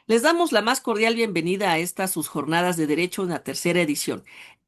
Les damos la más cordial bienvenida a estas sus jornadas de derecho en la tercera edición.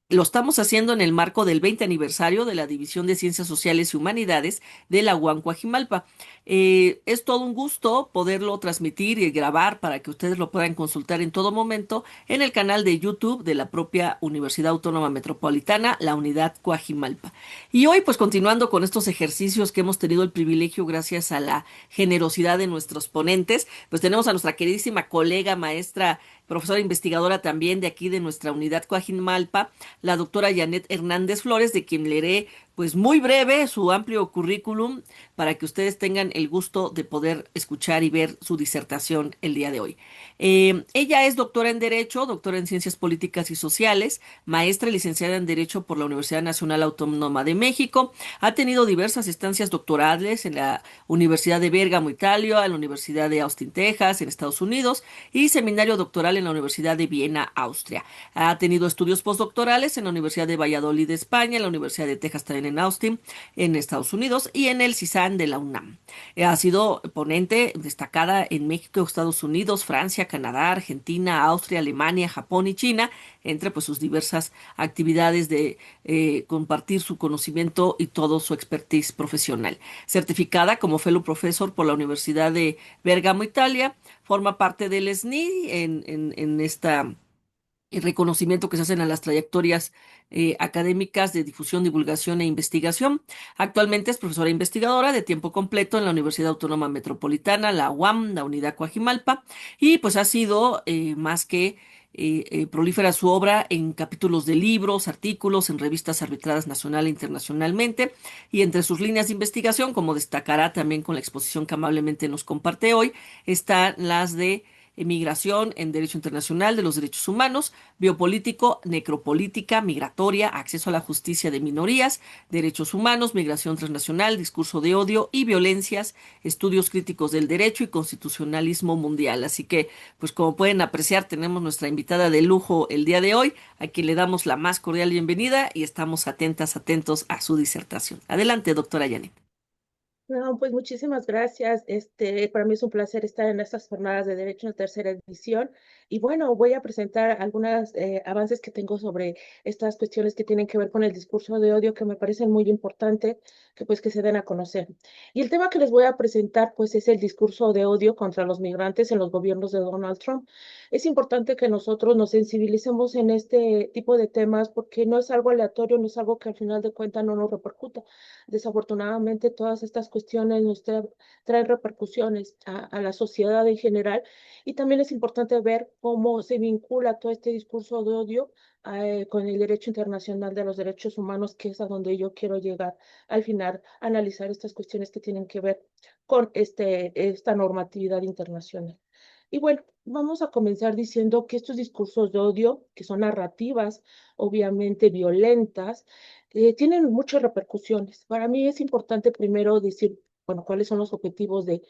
Lo estamos haciendo en el marco del 20 aniversario de la División de Ciencias Sociales y Humanidades de la UAM Coajimalpa. Es todo un gusto poderlo transmitir y grabar para que ustedes lo puedan consultar en todo momento en el canal de YouTube de la propia Universidad Autónoma Metropolitana, la Unidad Coajimalpa. Y hoy, pues continuando con estos ejercicios que hemos tenido el privilegio gracias a la generosidad de nuestros ponentes, pues tenemos a nuestra queridísima colega, maestra, profesora investigadora también de aquí de nuestra Unidad Coajimalpa, la doctora Janet Hernández Flores, de quien leeré pues muy breve su amplio currículum para que ustedes tengan el gusto de poder escuchar y ver su disertación el día de hoy. Ella es doctora en Derecho, doctora en Ciencias Políticas y Sociales, maestra y licenciada en Derecho por la Universidad Nacional Autónoma de México. Ha tenido diversas estancias doctorales en la Universidad de Bérgamo, Italia, en la Universidad de Austin, Texas, en Estados Unidos, y seminario doctoral en la Universidad de Viena, Austria. Ha tenido estudios postdoctorales en la Universidad de Valladolid, España, en la Universidad de Texas, también en Austin, en Estados Unidos, y en el CISAN de la UNAM. Ha sido ponente destacada en México, Estados Unidos, Francia, Canadá, Argentina, Austria, Alemania, Japón y China, entre pues sus diversas actividades de compartir su conocimiento y todo su expertise profesional. Certificada como Fellow Professor por la Universidad de Bergamo, Italia, forma parte del SNI en esta el reconocimiento que se hacen a las trayectorias académicas de difusión, divulgación e investigación. Actualmente es profesora investigadora de tiempo completo en la Universidad Autónoma Metropolitana, la UAM, la Unidad Coajimalpa, y pues ha sido más que prolífera su obra en capítulos de libros, artículos, en revistas arbitradas nacional e internacionalmente, y entre sus líneas de investigación, como destacará también con la exposición que amablemente nos comparte hoy, están las de migración en derecho internacional de los derechos humanos, biopolítico, necropolítica, migratoria, acceso a la justicia de minorías, derechos humanos, migración transnacional, discurso de odio y violencias, estudios críticos del derecho y constitucionalismo mundial. Así que, pues como pueden apreciar, tenemos nuestra invitada de lujo el día de hoy, a quien le damos la más cordial bienvenida y estamos atentos a su disertación. Adelante, doctora Janet. No, pues muchísimas gracias. Para mí es un placer estar en estas jornadas de Derecho en tercera edición. Y bueno, voy a presentar algunos avances que tengo sobre estas cuestiones que tienen que ver con el discurso de odio que me parecen muy importantes que se den a conocer. Y el tema que les voy a presentar pues es el discurso de odio contra los migrantes en los gobiernos de Donald Trump. Es importante que nosotros nos sensibilicemos en este tipo de temas porque no es algo aleatorio, no es algo que al final de cuentas no nos repercuta. Desafortunadamente, todas estas cuestiones traen repercusiones a la sociedad en general y también es importante ver cómo se vincula todo este discurso de odio con el derecho internacional de los derechos humanos, que es a donde yo quiero llegar al final, analizar estas cuestiones que tienen que ver con esta normatividad internacional. Y bueno, vamos a comenzar diciendo que estos discursos de odio, que son narrativas obviamente violentas, tienen muchas repercusiones. Para mí es importante primero decir, bueno, cuáles son los objetivos de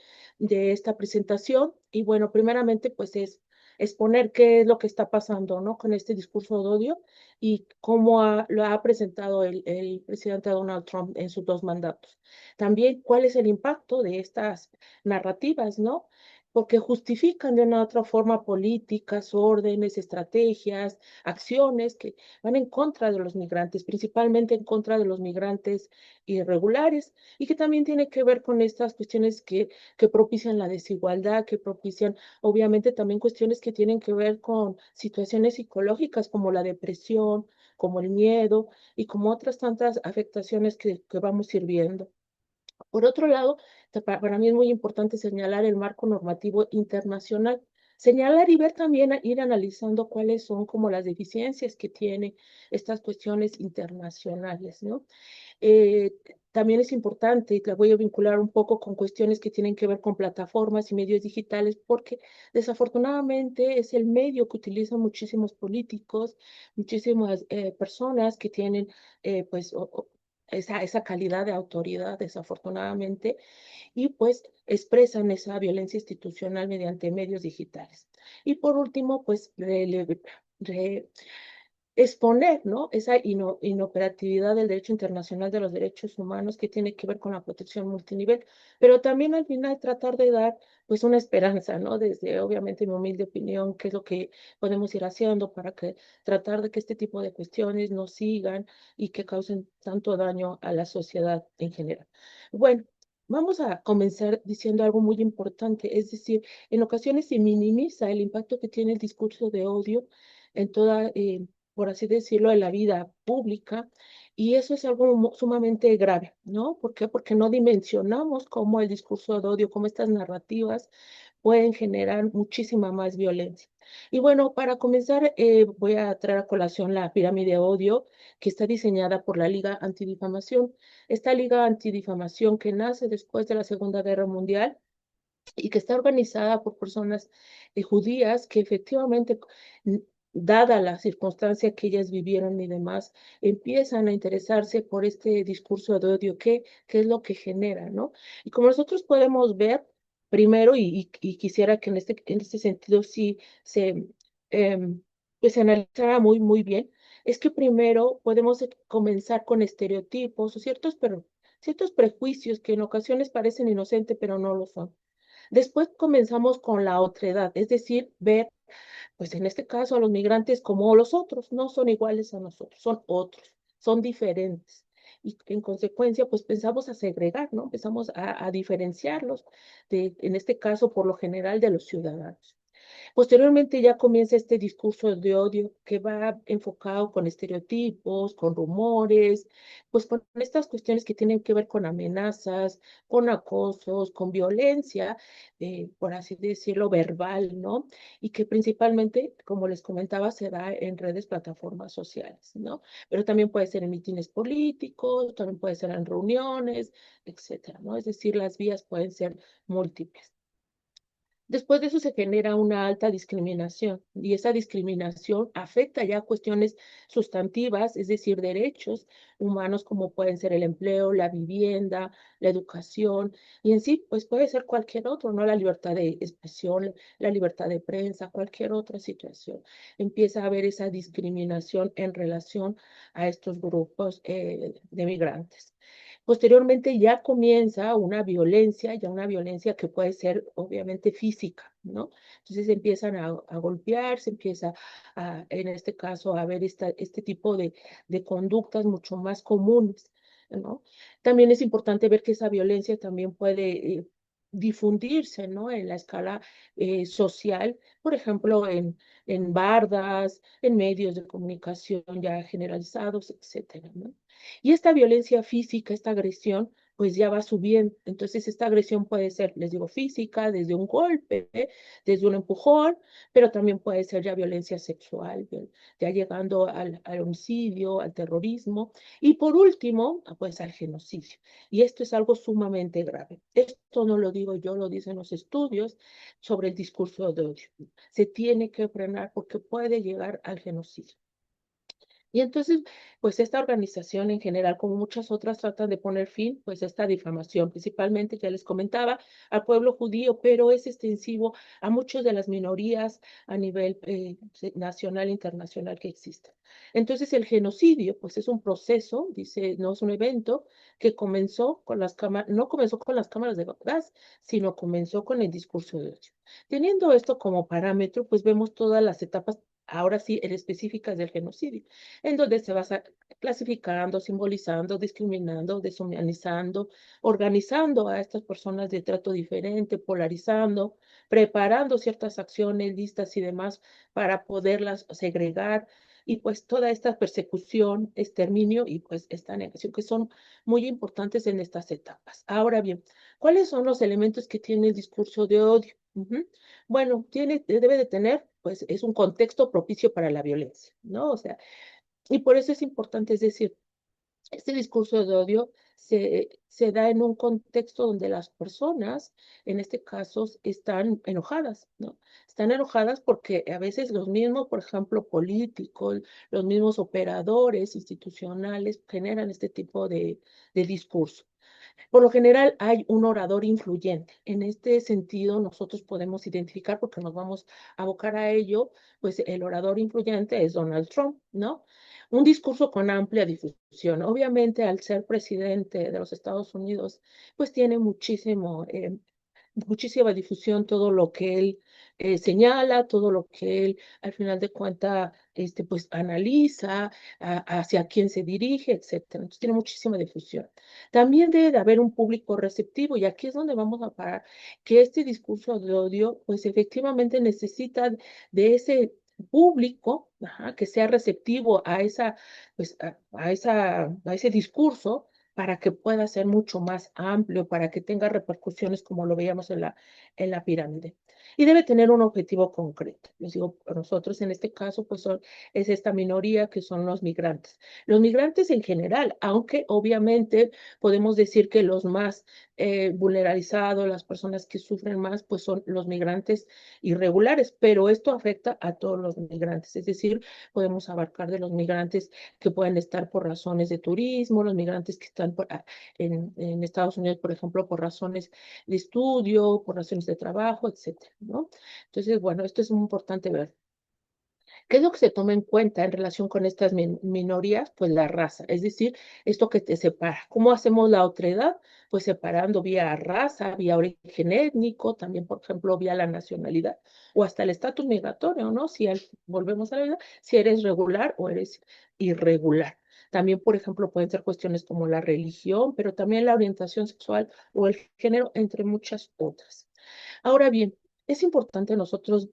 esta presentación. Y bueno, primeramente, pues es exponer qué es lo que está pasando, ¿no? Con este discurso de odio y cómo lo ha presentado el presidente Donald Trump en sus dos mandatos. También cuál es el impacto de estas narrativas, ¿no? Porque justifican de una u otra forma políticas, órdenes, estrategias, acciones que van en contra de los migrantes, principalmente en contra de los migrantes irregulares, y que también tiene que ver con estas cuestiones que propician la desigualdad, que propician obviamente también cuestiones que tienen que ver con situaciones psicológicas como la depresión, como el miedo y como otras tantas afectaciones que vamos a ir viendo. Por otro lado, para mí es muy importante señalar el marco normativo internacional, señalar y ver también, ir analizando cuáles son como las deficiencias que tienen estas cuestiones internacionales, ¿no? Eh, También es importante, y la voy a vincular un poco con cuestiones que tienen que ver con plataformas y medios digitales, porque desafortunadamente es el medio que utilizan muchísimos políticos, muchísimas personas que tienen pues esa calidad de autoridad, desafortunadamente, y pues expresan esa violencia institucional mediante medios digitales. Y por último, pues exponer, ¿no? Esa inoperatividad del derecho internacional de los derechos humanos que tiene que ver con la protección multinivel, pero también al final tratar de dar pues una esperanza, ¿no? Desde obviamente mi humilde opinión, qué es lo que podemos ir haciendo para que tratar de que este tipo de cuestiones no sigan y que causen tanto daño a la sociedad en general. Bueno, vamos a comenzar diciendo algo muy importante, es decir, en ocasiones se minimiza el impacto que tiene el discurso de odio en toda, por así decirlo, en la vida pública, y eso es algo sumamente grave, ¿no? ¿Por qué? Porque no dimensionamos cómo el discurso de odio, cómo estas narrativas pueden generar muchísima más violencia. Y bueno, para comenzar, voy a traer a colación la pirámide de odio que está diseñada por la Liga Antidifamación. Esta Liga Antidifamación que nace después de la Segunda Guerra Mundial y que está organizada por personas judías que efectivamente, n- dada la circunstancia que ellas vivieron y demás, empiezan a interesarse por este discurso de odio, qué es lo que genera, ¿no? Y como nosotros podemos ver, primero, y quisiera que en este sentido sí se, pues, se analizara muy bien, es que primero podemos comenzar con estereotipos o ciertos prejuicios que en ocasiones parecen inocentes, pero no lo son. Después comenzamos con la otredad, es decir, ver, pues en este caso, a los migrantes como los otros, no son iguales a nosotros, son otros, son diferentes. Y en consecuencia, pues pensamos a segregar, ¿no? Empezamos a diferenciarlos, en este caso, por lo general, de los ciudadanos. Posteriormente ya comienza este discurso de odio que va enfocado con estereotipos, con rumores, pues con estas cuestiones que tienen que ver con amenazas, con acosos, con violencia, por así decirlo, verbal, ¿no? Y que principalmente, como les comentaba, se da en redes, plataformas sociales, ¿no? Pero también puede ser en mítines políticos, también puede ser en reuniones, etcétera, ¿no? Es decir, las vías pueden ser múltiples. Después de eso se genera una alta discriminación y esa discriminación afecta ya cuestiones sustantivas, es decir, derechos humanos como pueden ser el empleo, la vivienda, la educación y en sí, pues puede ser cualquier otro, ¿no? La libertad de expresión, la libertad de prensa, cualquier otra situación. Empieza a haber esa discriminación en relación a estos grupos de migrantes. Posteriormente ya comienza ya una violencia que puede ser obviamente física, ¿no? Entonces empiezan a golpear, se empieza en este caso a ver este tipo de conductas mucho más comunes, ¿no? También es importante ver que esa violencia también puede difundirse, ¿no? En la escala social, por ejemplo, en bardas, en medios de comunicación ya generalizados, etcétera, ¿no? Y esta violencia física, esta agresión, pues ya va subiendo. Entonces, esta agresión puede ser, les digo, física, desde un golpe, desde un empujón, pero también puede ser ya violencia sexual, ya llegando al homicidio, al terrorismo. Y por último, pues al genocidio. Y esto es algo sumamente grave. Esto no lo digo yo, lo dicen los estudios sobre el discurso de odio. Se tiene que frenar porque puede llegar al genocidio. Y entonces, pues esta organización en general, como muchas otras, tratan de poner fin, pues a esta difamación, principalmente, ya les comentaba, al pueblo judío, pero es extensivo a muchas de las minorías a nivel nacional e internacional que existen. Entonces, el genocidio, pues es un proceso, dice, no es un evento que comenzó con las cámaras, no comenzó con las cámaras de gas, sino comenzó con el discurso de odio. Teniendo esto como parámetro, pues vemos todas las etapas ahora sí, en específicas del genocidio en donde se va clasificando, simbolizando, discriminando, deshumanizando, organizando a estas personas de trato diferente, polarizando, preparando ciertas acciones, listas y demás para poderlas segregar. Y pues toda esta persecución, exterminio y pues esta negación que son muy importantes en estas etapas. Ahora bien, ¿cuáles son los elementos que tiene el discurso de odio? Bueno, debe de tener, pues es un contexto propicio para la violencia, ¿no? O sea, y por eso es importante, es decir, este discurso de odio se da en un contexto donde las personas, en este caso, están enojadas, ¿no? Están enojadas porque a veces los mismos, por ejemplo, políticos, los mismos operadores institucionales generan este tipo de discurso. Por lo general hay un orador influyente. En este sentido, nosotros podemos identificar, porque nos vamos a abocar a ello, pues el orador influyente es Donald Trump, ¿no? Un discurso con amplia difusión. Obviamente, al ser presidente de los Estados Unidos, pues tiene muchísima difusión todo lo que él señala, todo lo que él al final de cuentas pues analiza, hacia quién se dirige, etcétera. Entonces tiene muchísima difusión. También debe de haber un público receptivo y aquí es donde vamos a parar, que este discurso de odio pues efectivamente necesita de ese público, ajá, que sea receptivo a esa, pues, a ese discurso para que pueda ser mucho más amplio, para que tenga repercusiones como lo veíamos en la pirámide. Y debe tener un objetivo concreto. Les digo, nosotros en este caso, pues es esta minoría que son los migrantes. Los migrantes en general, aunque obviamente podemos decir que los más vulnerabilizados, las personas que sufren más, pues son los migrantes irregulares, pero esto afecta a todos los migrantes. Es decir, podemos abarcar de los migrantes que pueden estar por razones de turismo, los migrantes que están en Estados Unidos, por ejemplo, por razones de estudio, por razones de trabajo, etcétera, ¿no? Entonces, bueno, esto es muy importante ver. ¿Qué es lo que se toma en cuenta en relación con estas minorías? Pues la raza, es decir, esto que te separa. ¿Cómo hacemos la otredad? Pues separando vía raza, vía origen étnico, también, por ejemplo, vía la nacionalidad o hasta el estatus migratorio, ¿no? Si volvemos a la vida, si eres regular o eres irregular. También, por ejemplo, pueden ser cuestiones como la religión, pero también la orientación sexual o el género, entre muchas otras. Ahora bien, es importante nosotros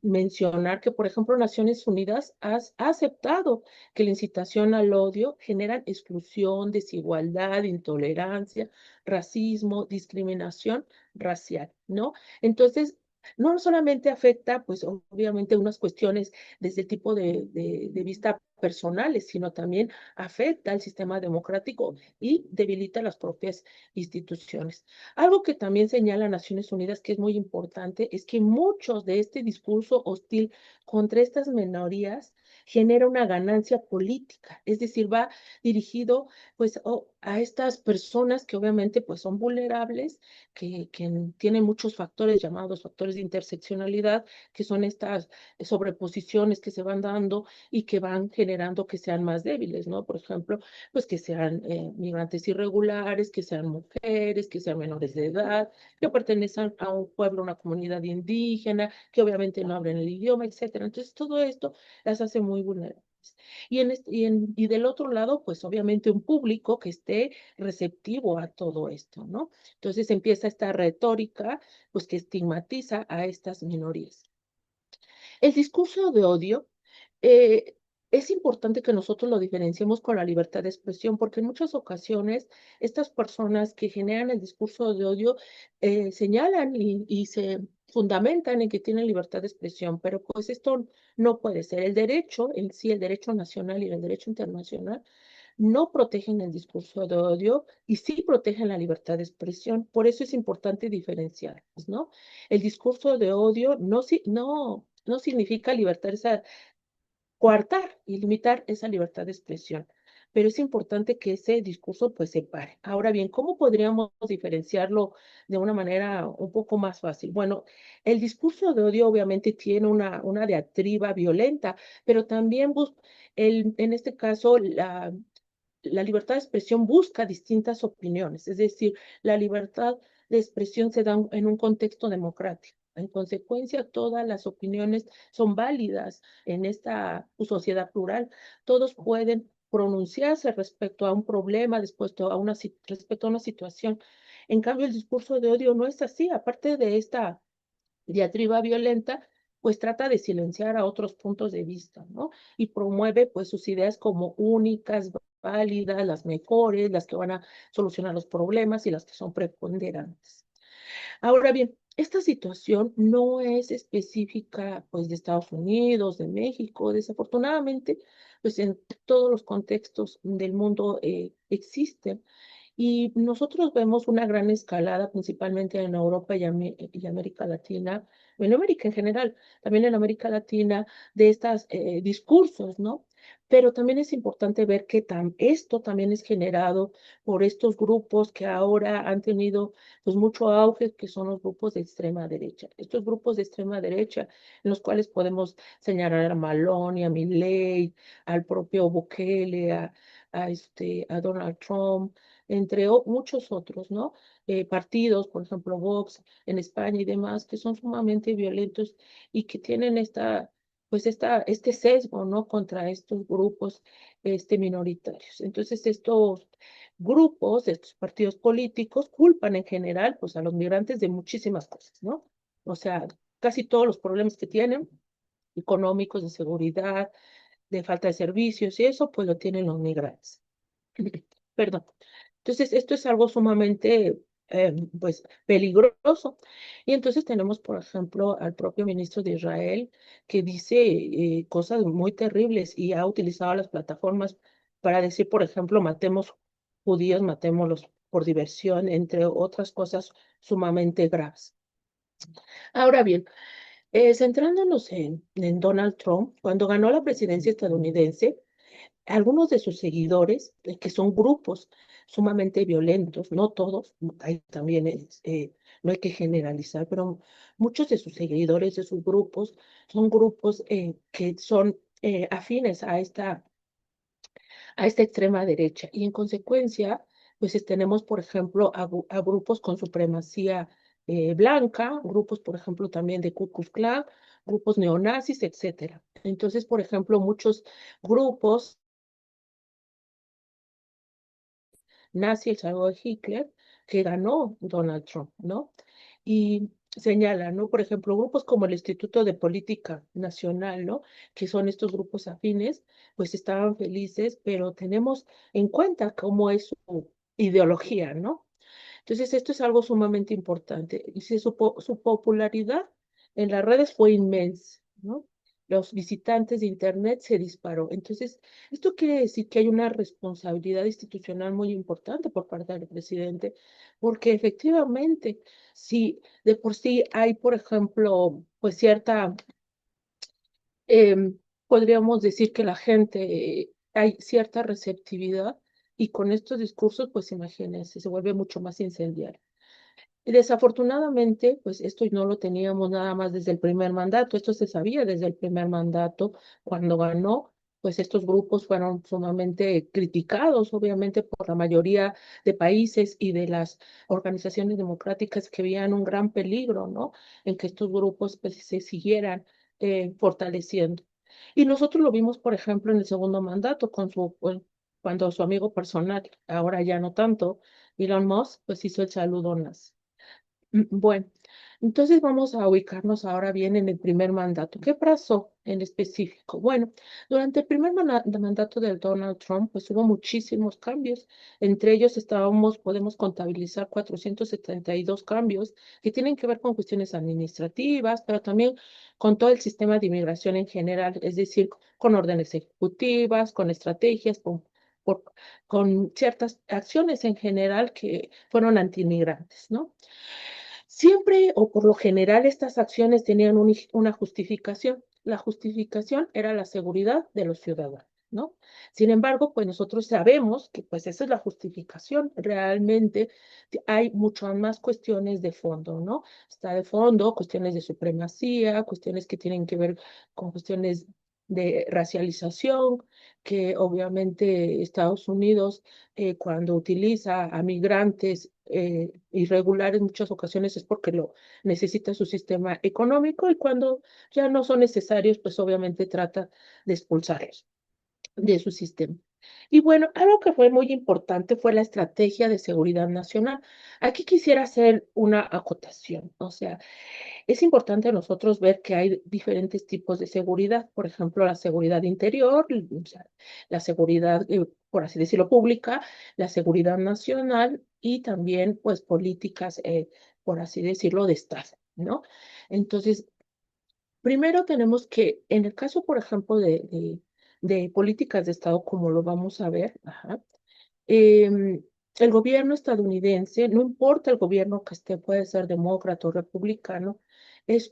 mencionar que, por ejemplo, Naciones Unidas ha aceptado que la incitación al odio genera exclusión, desigualdad, intolerancia, racismo, discriminación racial, ¿no? Entonces, no solamente afecta, pues obviamente, unas cuestiones desde el tipo de vista personales, sino también afecta al sistema democrático y debilita las propias instituciones. Algo que también señala Naciones Unidas que es muy importante es que muchos de este discurso hostil contra estas minorías genera una ganancia política, es decir, va dirigido pues a estas personas que obviamente pues son vulnerables, que tienen muchos factores llamados factores de interseccionalidad, que son estas sobreposiciones que se van dando y que van generando que sean más débiles, ¿no? Por ejemplo, pues que sean migrantes irregulares, que sean mujeres, que sean menores de edad, que pertenezcan a un pueblo, una comunidad indígena, que obviamente no hablan el idioma, etcétera. Entonces, todo esto las hace muy vulnerables. Y del otro lado, pues obviamente un público que esté receptivo a todo esto, ¿no? Entonces empieza esta retórica, pues que estigmatiza a estas minorías. El discurso de odio eh, es importante que nosotros lo diferenciemos con la libertad de expresión, porque en muchas ocasiones estas personas que generan el discurso de odio señalan y se fundamentan en que tienen libertad de expresión, pero pues esto no puede ser. El derecho en sí, el derecho nacional y el derecho internacional no protegen el discurso de odio y sí protegen la libertad de expresión. Por eso es importante diferenciarlos, ¿no? El discurso de odio no significa libertad, esa, coartar y limitar esa libertad de expresión. Pero es importante que ese discurso pues se pare. Ahora bien, ¿cómo podríamos diferenciarlo de una manera un poco más fácil? Bueno, el discurso de odio obviamente tiene una diatriba violenta, pero también en este caso la libertad de expresión busca distintas opiniones, es decir, la libertad de expresión se da en un contexto democrático. En consecuencia, todas las opiniones son válidas en esta sociedad plural. Todos pueden pronunciarse respecto a un problema, respecto a una situación. En cambio, el discurso de odio no es así. Aparte de esta diatriba violenta, pues trata de silenciar a otros puntos de vista, ¿no? Y promueve pues sus ideas como únicas, válidas, las mejores, las que van a solucionar los problemas y las que son preponderantes. Ahora bien, esta situación no es específica pues de Estados Unidos, de México, desafortunadamente, pues en todos los contextos del mundo existen. Y nosotros vemos una gran escalada, principalmente en Europa y América Latina, en América en general, también en América Latina, de estos discursos, ¿no? Pero también es importante ver que esto también es generado por estos grupos que ahora han tenido pues mucho auge, que son los grupos de extrema derecha. Estos grupos de extrema derecha, en los cuales podemos señalar a Maloney, a Milley, al propio Bukele, a Donald Trump, entre muchos otros, ¿no? Partidos, por ejemplo, Vox en España y demás, que son sumamente violentos y que tienen este sesgo, ¿no? Contra estos grupos, minoritarios. Entonces, estos grupos, estos partidos políticos, culpan en general, pues, a los migrantes de muchísimas cosas, ¿no? O sea, casi todos los problemas que tienen, económicos, de seguridad, de falta de servicios y eso, pues lo tienen los migrantes. Perdón. Entonces, esto es algo sumamente, pues, peligroso. Y entonces tenemos, por ejemplo, al propio ministro de Israel que dice cosas muy terribles y ha utilizado las plataformas para decir, por ejemplo, matemos judíos, matémoslos por diversión, entre otras cosas sumamente graves. Ahora bien, centrándonos en Donald Trump, cuando ganó la presidencia estadounidense, algunos de sus seguidores, que son grupos sumamente violentos, no todos, hay también no hay que generalizar, pero muchos de sus seguidores, de sus grupos, son grupos que son afines a esta extrema derecha. Y en consecuencia, pues tenemos, por ejemplo, a grupos con supremacía blanca, grupos, por ejemplo, también de Ku Klux Klan, grupos neonazis, etcétera. Entonces, por ejemplo, muchos grupos nazi, el Salvador Hitler, que ganó Donald Trump, ¿no? Y señala, ¿no? Por ejemplo, grupos como el Instituto de Política Nacional, ¿no? Que son estos grupos afines, pues estaban felices, pero tenemos en cuenta cómo es su ideología, ¿no? Entonces, esto es algo sumamente importante. Y su popularidad en las redes fue inmensa, ¿no? Los visitantes de Internet se disparó. Entonces, esto quiere decir que hay una responsabilidad institucional muy importante por parte del presidente, porque efectivamente, si de por sí hay, por ejemplo, pues cierta, podríamos decir que la gente, hay cierta receptividad y con estos discursos, pues imagínense, se vuelve mucho más incendiario. Y desafortunadamente, pues esto no lo teníamos nada más desde el primer mandato, esto se sabía desde el primer mandato, cuando ganó, pues estos grupos fueron sumamente criticados, obviamente, por la mayoría de países y de las organizaciones democráticas que veían un gran peligro, ¿no? En que estos grupos pues, se siguieran fortaleciendo. Y nosotros lo vimos, por ejemplo, en el segundo mandato, cuando su amigo personal, ahora ya no tanto, Elon Musk, pues hizo el saludo nazi. Bueno, entonces vamos a ubicarnos ahora bien en el primer mandato. ¿Qué pasó en específico? Bueno, durante el primer mandato de Donald Trump, pues hubo muchísimos cambios. Entre ellos podemos contabilizar 472 cambios que tienen que ver con cuestiones administrativas, pero también con todo el sistema de inmigración en general, es decir, con órdenes ejecutivas, con estrategias, por- con ciertas acciones en general que fueron antiinmigrantes, ¿no? Siempre o por lo general estas acciones tenían una justificación. La justificación era la seguridad de los ciudadanos, ¿no? Sin embargo, pues nosotros sabemos que pues esa es la justificación. Realmente hay muchas más cuestiones de fondo, ¿no? Está de fondo cuestiones de supremacía, cuestiones que tienen que ver con cuestiones de racialización, que obviamente Estados Unidos cuando utiliza a migrantes irregulares en muchas ocasiones es porque lo necesita su sistema económico y cuando ya no son necesarios, pues obviamente trata de expulsarlos de su sistema. Y bueno, algo que fue muy importante fue la estrategia de seguridad nacional. Aquí quisiera hacer una acotación, o sea, es importante nosotros ver que hay diferentes tipos de seguridad, por ejemplo, la seguridad interior, o sea, la seguridad, por así decirlo, pública, la seguridad nacional y también, pues, políticas, por así decirlo, de Estado, ¿no? Entonces, primero tenemos que, en el caso, por ejemplo, de políticas de Estado, como lo vamos a ver, ajá, el gobierno estadounidense, no importa el gobierno que esté, puede ser demócrata o republicano, es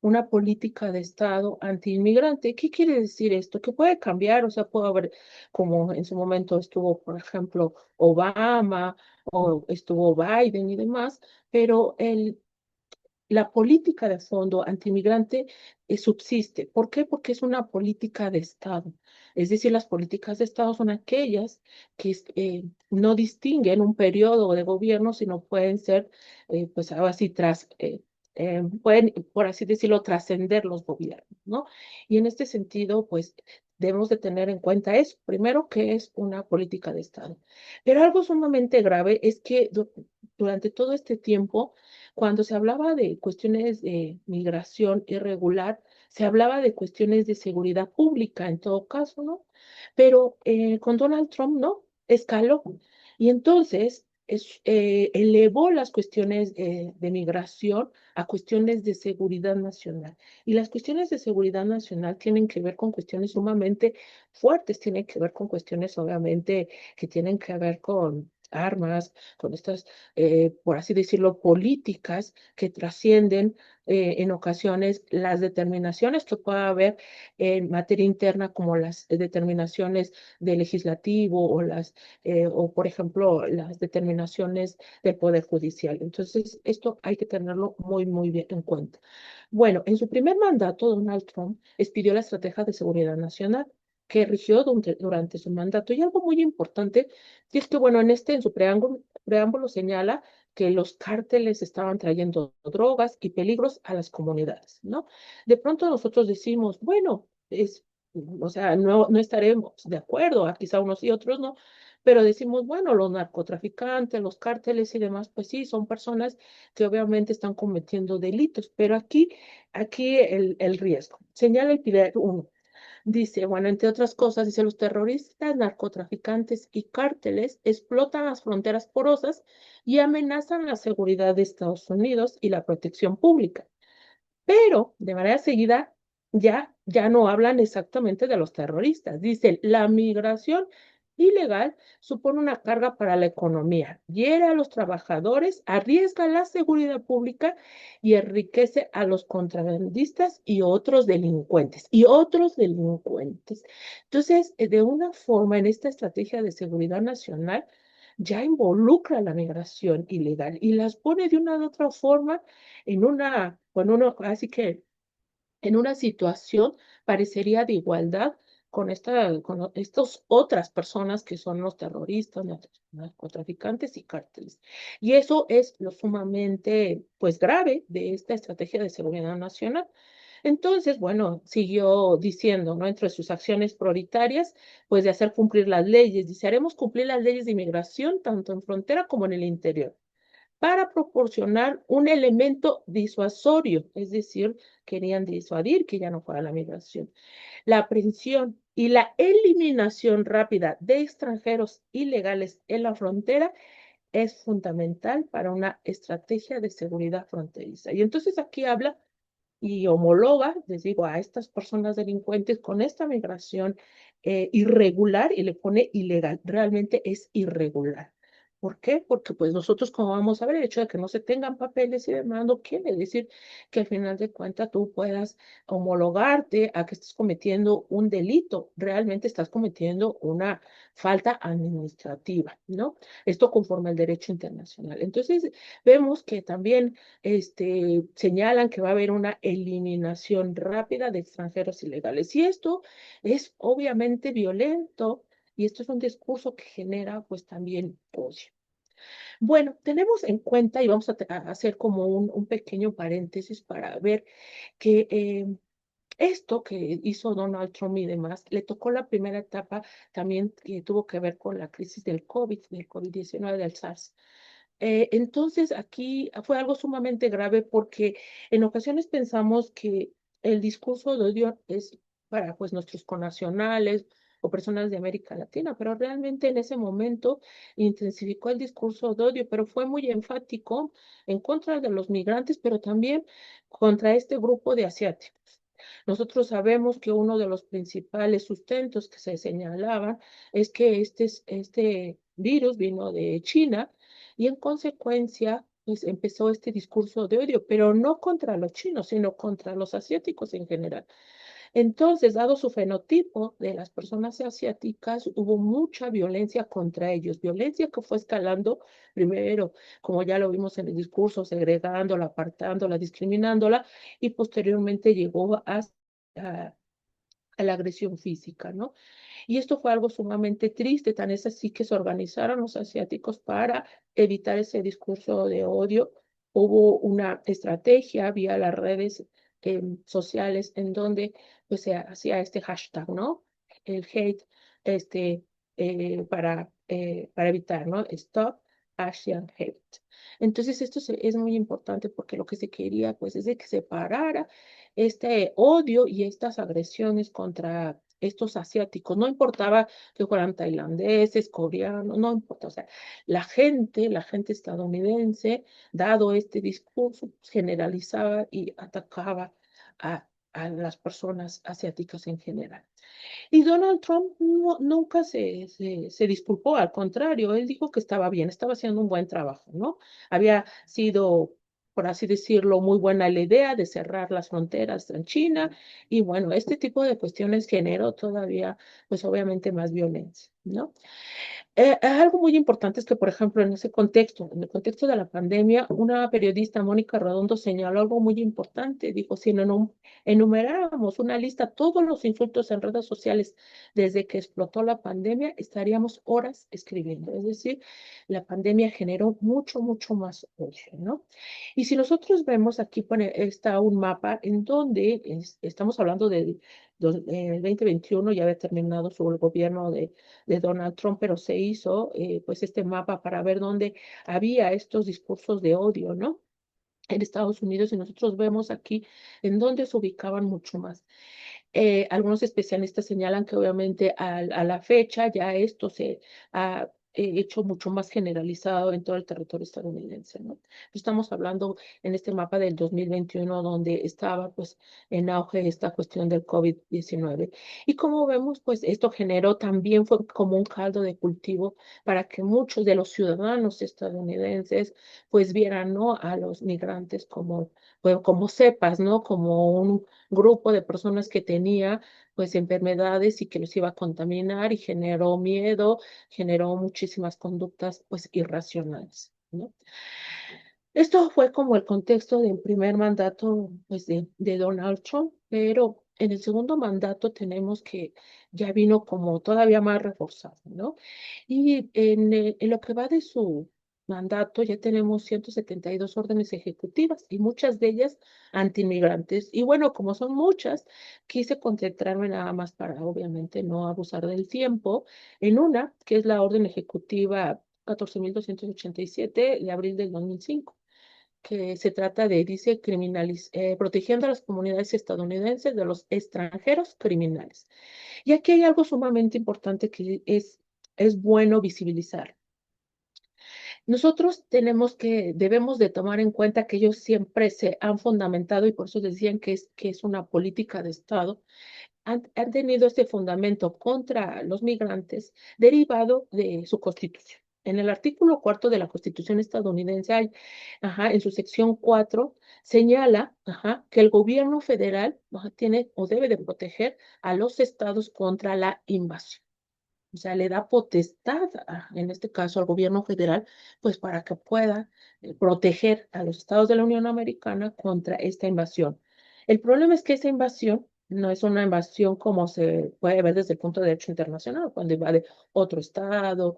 una política de Estado antiinmigrante. ¿Qué quiere decir esto? Que puede cambiar, o sea, puede haber, como en su momento estuvo, por ejemplo, Obama o estuvo Biden y demás, pero la política de fondo antimigrante subsiste. ¿Por qué? Porque es una política de Estado. Es decir, las políticas de Estado son aquellas que no distinguen un periodo de gobierno, sino pueden ser, pues ahora sí, pueden, por así decirlo, trascender los gobiernos, ¿no? Y en este sentido, pues debemos de tener en cuenta eso. Primero, que es una política de Estado. Pero algo sumamente grave es que durante todo este tiempo, cuando se hablaba de cuestiones de migración irregular, se hablaba de cuestiones de seguridad pública en todo caso, ¿no? Pero con Donald Trump no, escaló. Y entonces elevó las cuestiones de migración a cuestiones de seguridad nacional. Y las cuestiones de seguridad nacional tienen que ver con cuestiones sumamente fuertes, tienen que ver con cuestiones obviamente que tienen que ver con armas, con estas, por así decirlo, políticas que trascienden en ocasiones las determinaciones que pueda haber en materia interna, como las determinaciones del legislativo o por ejemplo, las determinaciones del Poder Judicial. Entonces, esto hay que tenerlo muy, muy bien en cuenta. Bueno, en su primer mandato, Donald Trump expidió la Estrategia de Seguridad Nacional que rigió durante su mandato. Y algo muy importante es que, bueno, en su preámbulo señala que los cárteles estaban trayendo drogas y peligros a las comunidades, ¿no? De pronto nosotros decimos, bueno, o sea, no estaremos de acuerdo, quizá unos y otros no, pero decimos, bueno, los narcotraficantes, los cárteles y demás, pues sí, son personas que obviamente están cometiendo delitos, pero aquí el riesgo. Señala el pilar 1. Dice, bueno, entre otras cosas, dice, los terroristas, narcotraficantes y cárteles explotan las fronteras porosas y amenazan la seguridad de Estados Unidos y la protección pública. Pero de manera seguida ya no hablan exactamente de los terroristas. Dicen, la migración ilegal supone una carga para la economía, hiere a los trabajadores, arriesga la seguridad pública y enriquece a los contrabandistas y otros delincuentes, y otros delincuentes. Entonces, de una forma, en esta estrategia de seguridad nacional, ya involucra la migración ilegal y las pone de una u otra forma así que en una situación parecería de igualdad con estas otras personas que son los terroristas, narcotraficantes y cárteles. Y eso es lo sumamente, pues, grave de esta estrategia de seguridad nacional. Entonces, bueno, siguió diciendo, ¿no? Entre sus acciones prioritarias, pues de hacer cumplir las leyes. Dice, haremos cumplir las leyes de inmigración tanto en frontera como en el interior para proporcionar un elemento disuasorio, es decir, querían disuadir que ya no fuera la migración. La aprehensión y la eliminación rápida de extranjeros ilegales en la frontera es fundamental para una estrategia de seguridad fronteriza. Y entonces aquí habla y homologa, les digo, a estas personas delincuentes con esta migración irregular y le pone ilegal. Realmente es irregular. ¿Por qué? Porque pues nosotros, como vamos a ver, el hecho de que no se tengan papeles y demás no quiere decir que al final de cuentas tú puedas homologarte a que estés cometiendo un delito. Realmente estás cometiendo una falta administrativa, ¿no? Esto conforme al derecho internacional. Entonces, vemos que también señalan que va a haber una eliminación rápida de extranjeros ilegales. Y esto es obviamente violento y esto es un discurso que genera pues también odio. Bueno, tenemos en cuenta y vamos a hacer como un pequeño paréntesis para ver que esto que hizo Donald Trump y demás, le tocó la primera etapa también que tuvo que ver con la crisis del COVID-19, del SARS. Entonces, aquí fue algo sumamente grave porque en ocasiones pensamos que el discurso de odio es para pues nuestros connacionales o personas de América Latina, pero realmente en ese momento intensificó el discurso de odio, pero fue muy enfático en contra de los migrantes, pero también contra este grupo de asiáticos. Nosotros sabemos que uno de los principales sustentos que se señalaban es que este virus vino de China y en consecuencia pues empezó este discurso de odio, pero no contra los chinos, sino contra los asiáticos en general. Entonces, dado su fenotipo de las personas asiáticas, hubo mucha violencia contra ellos, violencia que fue escalando primero, como ya lo vimos en el discurso, segregándola, apartándola, discriminándola, y posteriormente llegó a la agresión física, ¿no? Y esto fue algo sumamente triste, tan es así que se organizaron los asiáticos para evitar ese discurso de odio. Hubo una estrategia vía las redes sociales en donde pues, se hacía este hashtag, ¿no? El hate, este, para evitar, ¿no? Stop Asian Hate. Entonces, es muy importante porque lo que se quería, pues, es de que se parara este odio y estas agresiones contra estos asiáticos, no importaba que fueran tailandeses, coreanos, no importa, o sea, la gente estadounidense, dado este discurso, pues, generalizaba y atacaba a las personas asiáticas en general. Y Donald Trump nunca se disculpó, al contrario, él dijo que estaba bien, estaba haciendo un buen trabajo, ¿no? Había sido, por así decirlo, muy buena la idea de cerrar las fronteras en China y bueno, este tipo de cuestiones generó todavía, pues obviamente más violencia, ¿no? Algo muy importante es que, por ejemplo, en ese contexto, en el contexto de la pandemia, una periodista, Mónica Redondo, señaló algo muy importante. Dijo, si enumeráramos una lista, todos los insultos en redes sociales desde que explotó la pandemia, estaríamos horas escribiendo. Es decir, la pandemia generó mucho, mucho más odio, ¿no? Y si nosotros vemos aquí, está un mapa en donde estamos hablando de 2021, ya había terminado el gobierno de Donald Trump, pero se hizo pues este mapa para ver dónde había estos discursos de odio, ¿no? En Estados Unidos y nosotros vemos aquí en dónde se ubicaban mucho más. Algunos especialistas señalan que obviamente a la fecha ya esto se ha hecho mucho más generalizado en todo el territorio estadounidense, ¿no? Estamos hablando en este mapa del 2021 donde estaba pues en auge esta cuestión del COVID-19. Y como vemos, pues esto generó también fue como un caldo de cultivo para que muchos de los ciudadanos estadounidenses pues vieran, ¿no? A los migrantes como, pues, como cepas, ¿no? Como un grupo de personas que tenía pues enfermedades y que los iba a contaminar y generó miedo, generó muchísimas conductas pues irracionales, ¿no? Esto fue como el contexto del primer mandato pues, de Donald Trump, pero en el segundo mandato tenemos que ya vino como todavía más reforzado, ¿no? Y en lo que va de su mandato ya tenemos 172 órdenes ejecutivas y muchas de ellas antimigrantes. Y bueno, como son muchas, quise concentrarme nada más para obviamente no abusar del tiempo en una, que es la orden ejecutiva 14.287 de abril del 2005 que se trata de, dice, protegiendo a las comunidades estadounidenses de los extranjeros criminales. Y aquí hay algo sumamente importante que es bueno visibilizar. Nosotros debemos de tomar en cuenta que ellos siempre se han fundamentado y por eso decían que es una política de Estado, han tenido este fundamento contra los migrantes derivado de su constitución. En el artículo cuarto de la Constitución estadounidense, en su sección 4, señala que el gobierno federal tiene o debe de proteger a los estados contra la invasión. O sea, le da potestad, en este caso al gobierno federal, pues para que pueda proteger a los estados de la Unión Americana contra esta invasión. El problema es que esa invasión no es una invasión como se puede ver desde el punto de derecho internacional, cuando invade otro estado,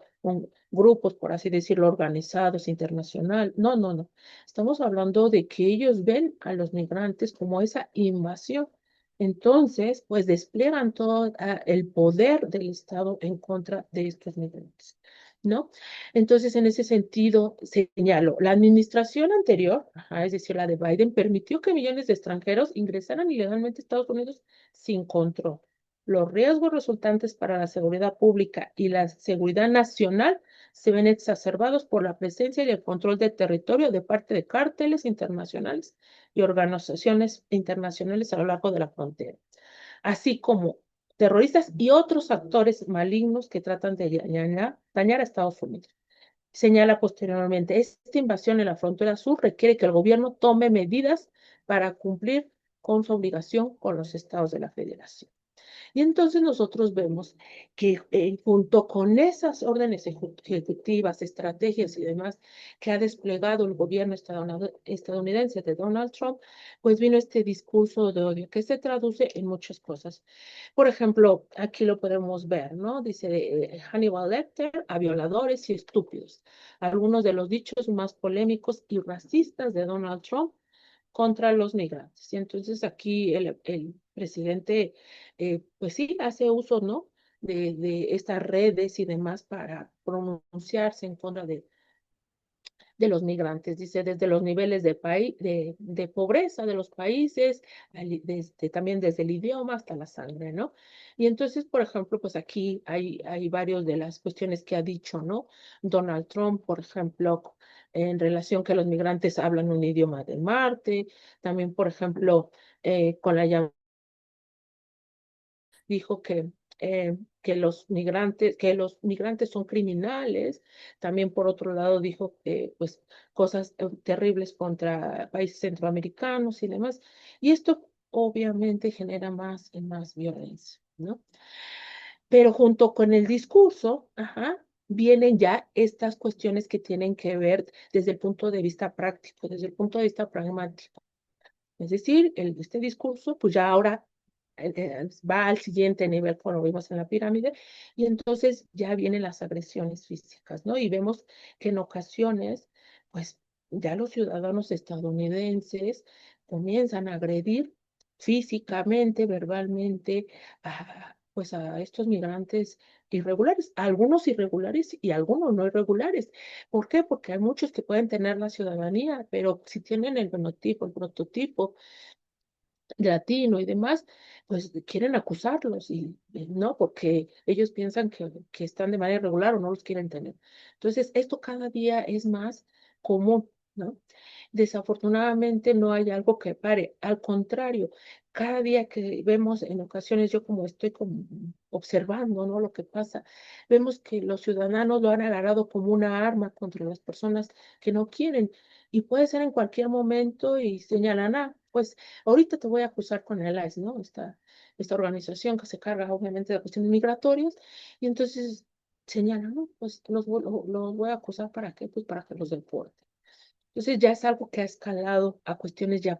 grupos, por así decirlo, organizados, internacional. No, no, no. Estamos hablando de que ellos ven a los migrantes como esa invasión. Entonces, pues despliegan todo el poder del Estado en contra de estos migrantes, ¿no? Entonces, en ese sentido, señalo, la administración anterior, es decir, la de Biden, permitió que millones de extranjeros ingresaran ilegalmente a Estados Unidos sin control. Los riesgos resultantes para la seguridad pública y la seguridad nacional se ven exacerbados por la presencia y el control del territorio de parte de cárteles internacionales y organizaciones internacionales a lo largo de la frontera, así como terroristas y otros actores malignos que tratan de dañar a Estados Unidos. Señala posteriormente, esta invasión en la frontera sur requiere que el gobierno tome medidas para cumplir con su obligación con los estados de la federación. Y entonces nosotros vemos que junto con esas órdenes ejecutivas, estrategias y demás que ha desplegado el gobierno estadounidense de Donald Trump, pues vino este discurso de odio que se traduce en muchas cosas. Por ejemplo, aquí lo podemos ver, ¿no? Dice Hannibal Lecter a violadores y estúpidos. Algunos de los dichos más polémicos y racistas de Donald Trump contra los migrantes. Y entonces aquí el presidente, pues sí, hace uso, ¿no? De estas redes y demás para pronunciarse en contra de los migrantes. Dice, desde los niveles de pobreza de los países, también desde el idioma hasta la sangre, ¿no? Y entonces, por ejemplo, pues aquí hay varios de las cuestiones que ha dicho, ¿no? Donald Trump, por ejemplo, en relación que los migrantes hablan un idioma de Marte, también, por ejemplo, con la dijo que los migrantes son criminales. También por otro lado dijo que pues cosas terribles contra países centroamericanos y demás. Y esto obviamente genera más y más violencia, ¿no? Pero junto con el discurso, ajá, vienen ya estas cuestiones que tienen que ver desde el punto de vista práctico, desde el punto de vista pragmático. Es decir, este discurso, pues ya ahora va al siguiente nivel, como lo vimos en la pirámide, y entonces ya vienen las agresiones físicas, ¿no? Y vemos que en ocasiones, pues ya los ciudadanos estadounidenses comienzan a agredir físicamente, verbalmente, pues a estos migrantes irregulares, algunos irregulares y algunos no irregulares. ¿Por qué? Porque hay muchos que pueden tener la ciudadanía, pero si tienen el fenotipo, el prototipo latino y demás, pues quieren acusarlos y no, porque ellos piensan que están de manera irregular o no los quieren tener. Entonces, esto cada día es más común, ¿no? Desafortunadamente no hay algo que pare, al contrario, cada día que vemos en ocasiones, yo como estoy como observando, ¿no? Lo que pasa, vemos que los ciudadanos lo han agarrado como una arma contra las personas que no quieren y puede ser en cualquier momento y señalan, pues ahorita te voy a acusar con el ICE, ¿no? Esta organización que se carga obviamente de cuestiones migratorias y entonces señalan, ¿no? Pues los voy a acusar para qué, pues para que los deporten. Entonces ya es algo que ha escalado a cuestiones ya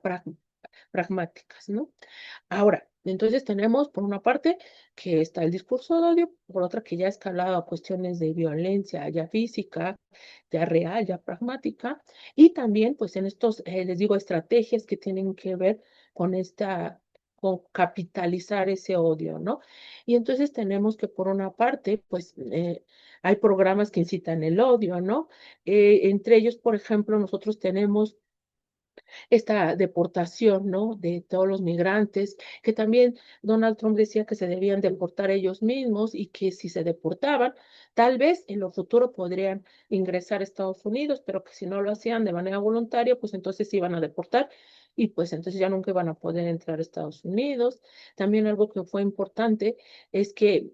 pragmáticas, ¿no? Ahora, entonces tenemos por una parte que está el discurso de odio, por otra que ya ha escalado a cuestiones de violencia ya física, ya real, ya pragmática, y también pues en estos, les digo, estrategias que tienen que ver con con capitalizar ese odio, ¿no? Y entonces tenemos que por una parte, pues hay programas que incitan el odio, ¿no? Entre ellos, por ejemplo, nosotros tenemos esta deportación, ¿no? De todos los migrantes, que también Donald Trump decía que se debían deportar ellos mismos y que si se deportaban, tal vez en lo futuro podrían ingresar a Estados Unidos, pero que si no lo hacían de manera voluntaria, pues entonces se iban a deportar y pues entonces ya nunca iban a poder entrar a Estados Unidos. También algo que fue importante es que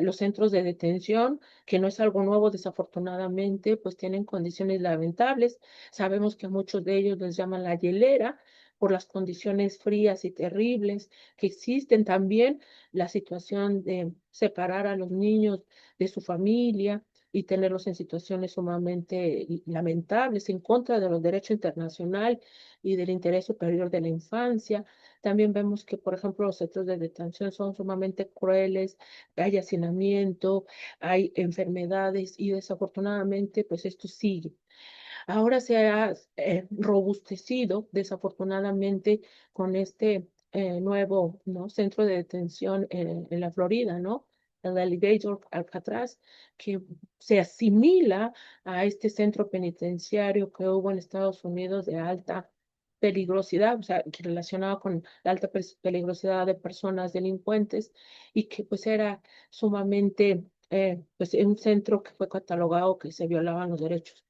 los centros de detención, que no es algo nuevo desafortunadamente, pues tienen condiciones lamentables. Sabemos que a muchos de ellos les llaman la hielera por las condiciones frías y terribles que existen. También la situación de separar a los niños de su familia y tenerlos en situaciones sumamente lamentables en contra de los derechos internacional y del interés superior de la infancia. También vemos que, por ejemplo, los centros de detención son sumamente crueles, hay hacinamiento, hay enfermedades y desafortunadamente, pues esto sigue. Ahora se ha robustecido, desafortunadamente, con este nuevo, ¿no? Centro de detención en la Florida, ¿no? El Alligator Alcatraz, que se asimila a este centro penitenciario que hubo en Estados Unidos de alta peligrosidad, o sea, relacionado con la alta peligrosidad de personas delincuentes y que pues era sumamente, pues un centro que fue catalogado que se violaban los derechos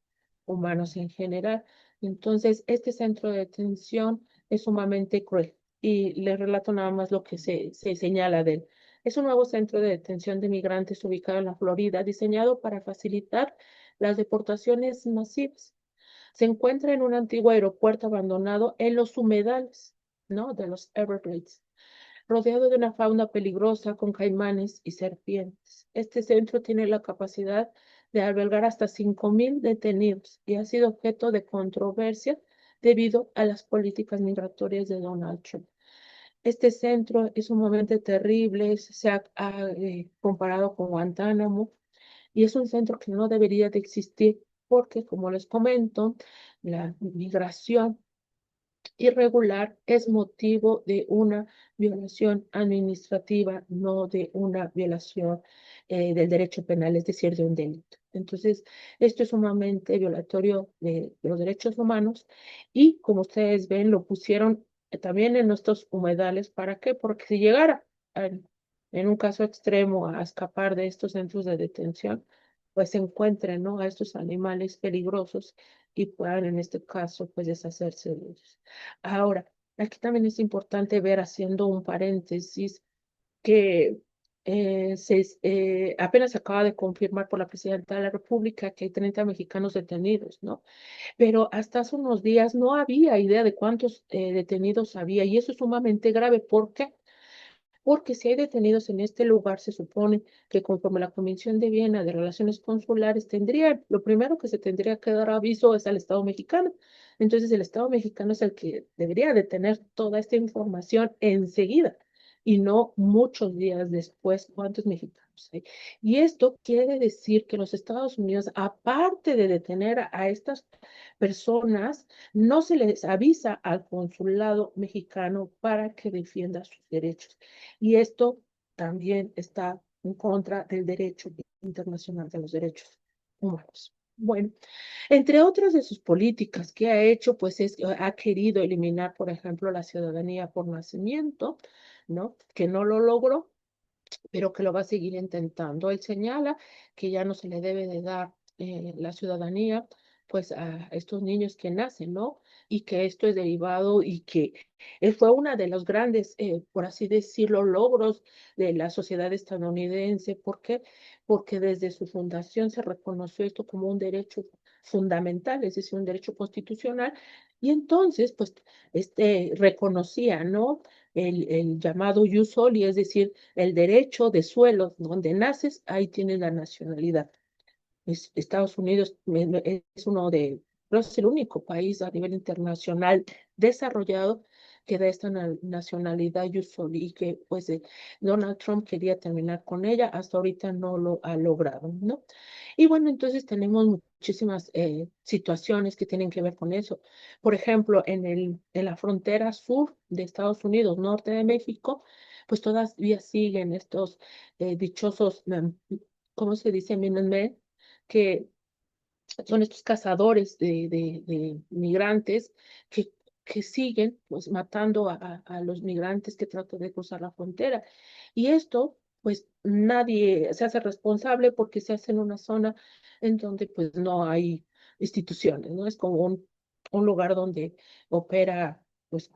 humanos en general. Entonces, este centro de detención es sumamente cruel y le relato nada más lo que se señala de él. Es un nuevo centro de detención de migrantes ubicado en la Florida, diseñado para facilitar las deportaciones masivas. Se encuentra en un antiguo aeropuerto abandonado en los humedales, ¿no? De los Everglades, rodeado de una fauna peligrosa con caimanes y serpientes. Este centro tiene la capacidad de albergar hasta 5.000 detenidos y ha sido objeto de controversia debido a las políticas migratorias de Donald Trump. Este centro es sumamente terrible, se ha comparado con Guantánamo y es un centro que no debería de existir porque, como les comento, la migración irregular es motivo de una violación administrativa, no de una violación del derecho penal, es decir, de un delito. Entonces, esto es sumamente violatorio de los derechos humanos y, como ustedes ven, lo pusieron también en nuestros humedales. ¿Para qué? Porque si llegara en un caso extremo a escapar de estos centros de detención, pues se encuentren, ¿no? A estos animales peligrosos y puedan, en este caso, pues deshacerse de ellos. Ahora, aquí también es importante ver, haciendo un paréntesis, que apenas se acaba de confirmar por la presidenta de la República que hay 30 mexicanos detenidos, ¿no? Pero hasta hace unos días no había idea de cuántos detenidos había y eso es sumamente grave. ¿Por qué? Porque si hay detenidos en este lugar, se supone que conforme la Convención de Viena de Relaciones Consulares lo primero que se tendría que dar aviso es al Estado mexicano. Entonces el Estado mexicano es el que debería de tener toda esta información enseguida y no muchos días después cuántos mexicanos hay. Y esto quiere decir que los Estados Unidos, aparte de detener a estas personas, no se les avisa al consulado mexicano para que defienda sus derechos. Y esto también está en contra del derecho internacional de los derechos humanos. Bueno, entre otras de sus políticas que ha hecho, pues ha querido eliminar, por ejemplo, la ciudadanía por nacimiento, ¿no? Que no lo logró, pero que lo va a seguir intentando. Él señala que ya no se le debe de dar la ciudadanía pues a estos niños que nacen, ¿no? Y que esto es derivado y que él fue una de los grandes, por así decirlo, logros de la sociedad estadounidense. ¿Por qué? Porque desde su fundación se reconoció esto como un derecho fundamental, es decir, un derecho constitucional, y entonces, pues, reconocía, ¿no? El llamado jus soli, es decir, el derecho de suelo donde naces, ahí tienes la nacionalidad. Estados Unidos es uno de, no es el único país a nivel internacional desarrollado que da esta nacionalidad jus soli y que pues Donald Trump quería terminar con ella, hasta ahorita no lo ha logrado, ¿no? Y bueno, entonces tenemos muchísimas situaciones que tienen que ver con eso. Por ejemplo, en la frontera sur de Estados Unidos, norte de México, pues todavía siguen estos dichosos, ¿cómo se dice? Minutemen, que son estos cazadores de migrantes que, que siguen pues matando a los migrantes que tratan de cruzar la frontera. Y esto, pues nadie se hace responsable porque se hace en una zona en donde pues no hay instituciones, ¿no? Es como un lugar donde opera, pues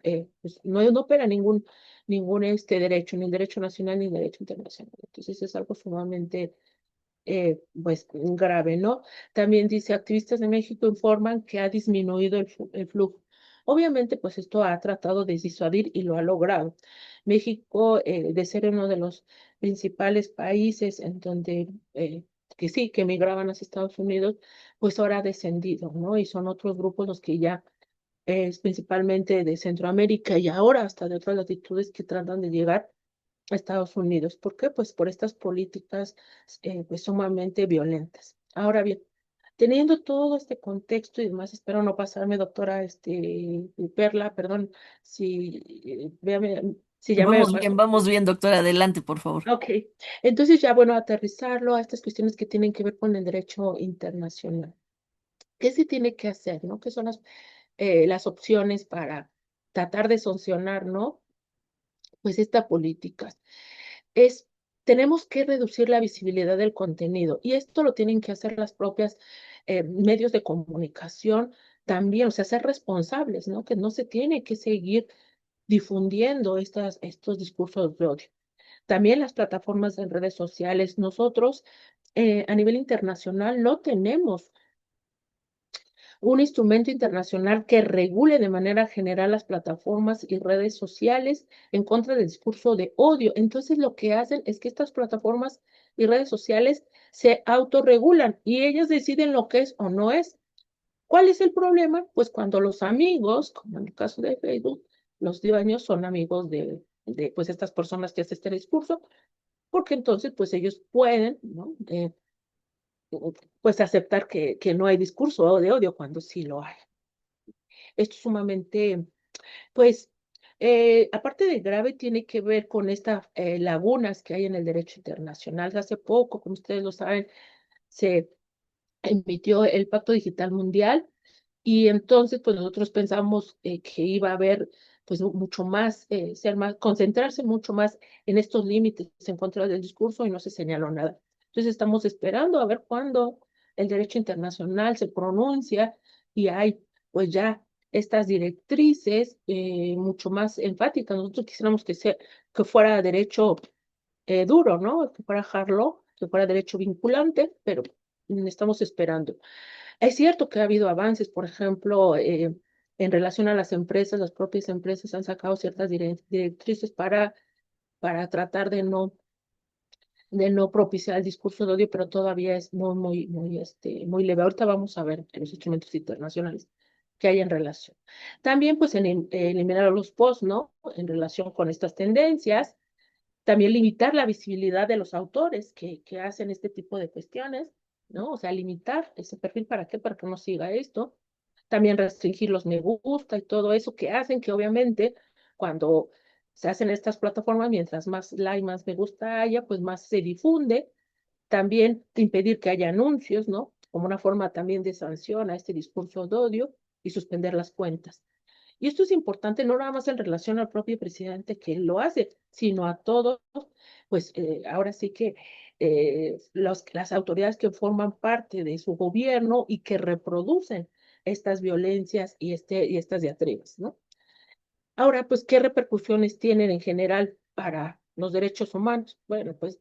no opera ningún derecho, ni el derecho nacional ni el derecho internacional. Entonces es algo sumamente pues grave, ¿no? También dice, activistas de México informan que ha disminuido el flujo. Obviamente, pues esto ha tratado de disuadir y lo ha logrado. México, de ser uno de los principales países en donde, que sí, que migraban hacia Estados Unidos, pues ahora ha descendido, ¿no? Y son otros grupos los que ya es principalmente de Centroamérica y ahora hasta de otras latitudes que tratan de llegar a Estados Unidos. ¿Por qué? Pues por estas políticas pues sumamente violentas. Ahora bien, teniendo todo este contexto y demás, espero no pasarme, doctora Perla, perdón, si, si ya me paso. Vamos bien, doctora, adelante, por favor. Ok, entonces ya bueno, aterrizarlo a estas cuestiones que tienen que ver con el derecho internacional. ¿Qué se tiene que hacer, no? ¿Qué son las opciones para tratar de sancionar, ¿no? Pues esta política. Es, tenemos que reducir la visibilidad del contenido y esto lo tienen que hacer las propias medios de comunicación también, o sea, ser responsables, ¿no? Que no se tiene que seguir difundiendo estos discursos de odio. También las plataformas en redes sociales, nosotros a nivel internacional no tenemos un instrumento internacional que regule de manera general las plataformas y redes sociales en contra del discurso de odio. Entonces, lo que hacen es que estas plataformas y redes sociales se autorregulan y ellas deciden lo que es o no es. ¿Cuál es el problema? Pues cuando los amigos, como en el caso de Facebook, los dueños son amigos de pues estas personas que hacen este discurso, porque entonces pues ellos pueden, ¿no? Pues aceptar que no hay discurso de odio cuando sí lo hay. Esto es sumamente, pues, aparte de grave, tiene que ver con estas lagunas que hay en el derecho internacional. Hace poco, como ustedes lo saben, se emitió el Pacto Digital Mundial y entonces, pues nosotros pensamos que iba a haber, pues, mucho más, ser más, concentrarse mucho más en estos límites en contra del discurso y no se señaló nada. Entonces, estamos esperando a ver cuándo el derecho internacional se pronuncia y hay, pues, ya estas directrices mucho más enfáticas. Nosotros quisiéramos que fuera derecho duro, ¿no? Que fuera hard law, que fuera derecho vinculante, pero estamos esperando. Es cierto que ha habido avances, por ejemplo, en relación a las empresas, las propias empresas han sacado ciertas directrices para tratar de no propiciar el discurso de odio, pero todavía es muy leve. Ahorita vamos a ver los instrumentos internacionales que hay en relación. También, pues, eliminar los posts, ¿no? En relación con estas tendencias. También limitar la visibilidad de los autores que hacen este tipo de cuestiones, ¿no? O sea, limitar ese perfil, ¿para qué? Para que no siga esto. También restringir los me gusta y todo eso que hacen que obviamente cuando se hacen estas plataformas, mientras más like, más me gusta haya, pues más se difunde. También impedir que haya anuncios, ¿no? Como una forma también de sanción a este discurso de odio y suspender las cuentas. Y esto es importante no nada más en relación al propio presidente que lo hace, sino a todos, pues ahora sí que las autoridades que forman parte de su gobierno y que reproducen estas violencias y estas diatribas, ¿no? Ahora, pues, ¿qué repercusiones tienen en general para los derechos humanos? Bueno, pues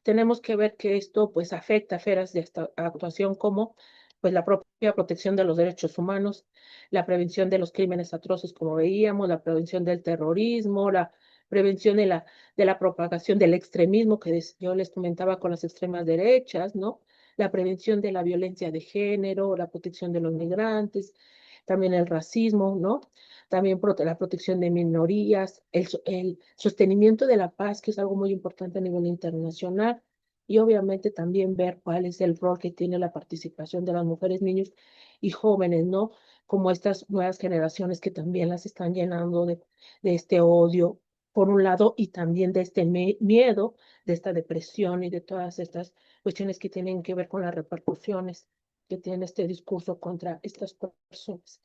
tenemos que ver que esto pues afecta a esferas de esta actuación como pues la propia protección de los derechos humanos, la prevención de los crímenes atroces como veíamos, la prevención del terrorismo, la prevención de la propagación del extremismo que yo les comentaba con las extremas derechas, ¿no? La prevención de la violencia de género, la protección de los migrantes, también el racismo, ¿no? También la protección de minorías, el sostenimiento de la paz, que es algo muy importante a nivel internacional, y obviamente también ver cuál es el rol que tiene la participación de las mujeres, niños y jóvenes, ¿no? Como estas nuevas generaciones que también las están llenando de este odio, por un lado, y también de este miedo, de esta depresión y de todas estas cuestiones que tienen que ver con las repercusiones que tiene este discurso contra estas personas.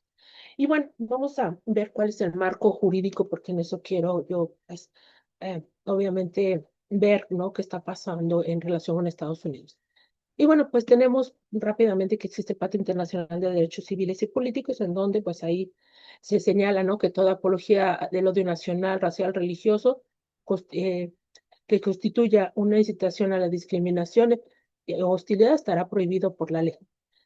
Y bueno, vamos a ver cuál es el marco jurídico, porque en eso quiero yo, pues, obviamente, ver, ¿no? Qué está pasando en relación con Estados Unidos. Y bueno, pues tenemos rápidamente que existe el Pacto Internacional de Derechos Civiles y Políticos, en donde pues ahí se señala, ¿no? Que toda apología del odio nacional, racial, religioso, que constituya una incitación a la discriminación o hostilidad estará prohibido por la ley.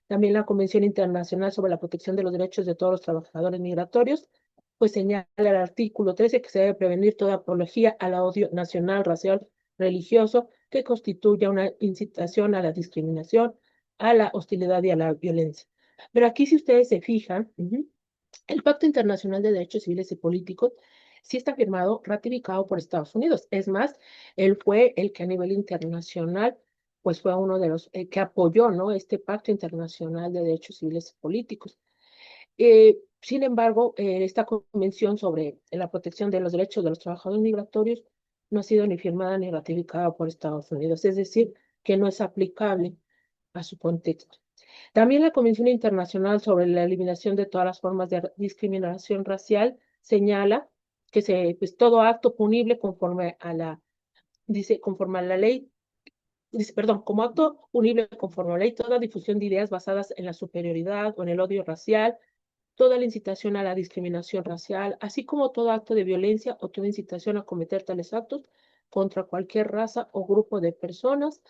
También la Convención Internacional sobre la Protección de los Derechos de todos los Trabajadores Migratorios, pues señala el artículo 13 que se debe prevenir toda apología al odio nacional, racial, religioso, que constituya una incitación a la discriminación, a la hostilidad y a la violencia. Pero aquí, si ustedes se fijan, el Pacto Internacional de Derechos Civiles y Políticos sí está firmado, ratificado por Estados Unidos. Es más, él fue el que a nivel internacional, pues fue uno de los que apoyó, ¿no? Este Pacto Internacional de Derechos Civiles y Políticos. Sin embargo, esta convención sobre la protección de los derechos de los trabajadores migratorios no ha sido ni firmada ni ratificada por Estados Unidos, es decir, que no es aplicable a su contexto. También la Convención Internacional sobre la Eliminación de todas las formas de discriminación racial señala que pues, todo acto punible conforme a la ley, dice, perdón, como acto punible conforme a la ley, toda difusión de ideas basadas en la superioridad o en el odio racial, toda la incitación a la discriminación racial, así como todo acto de violencia o toda incitación a cometer tales actos contra cualquier raza o grupo de personas,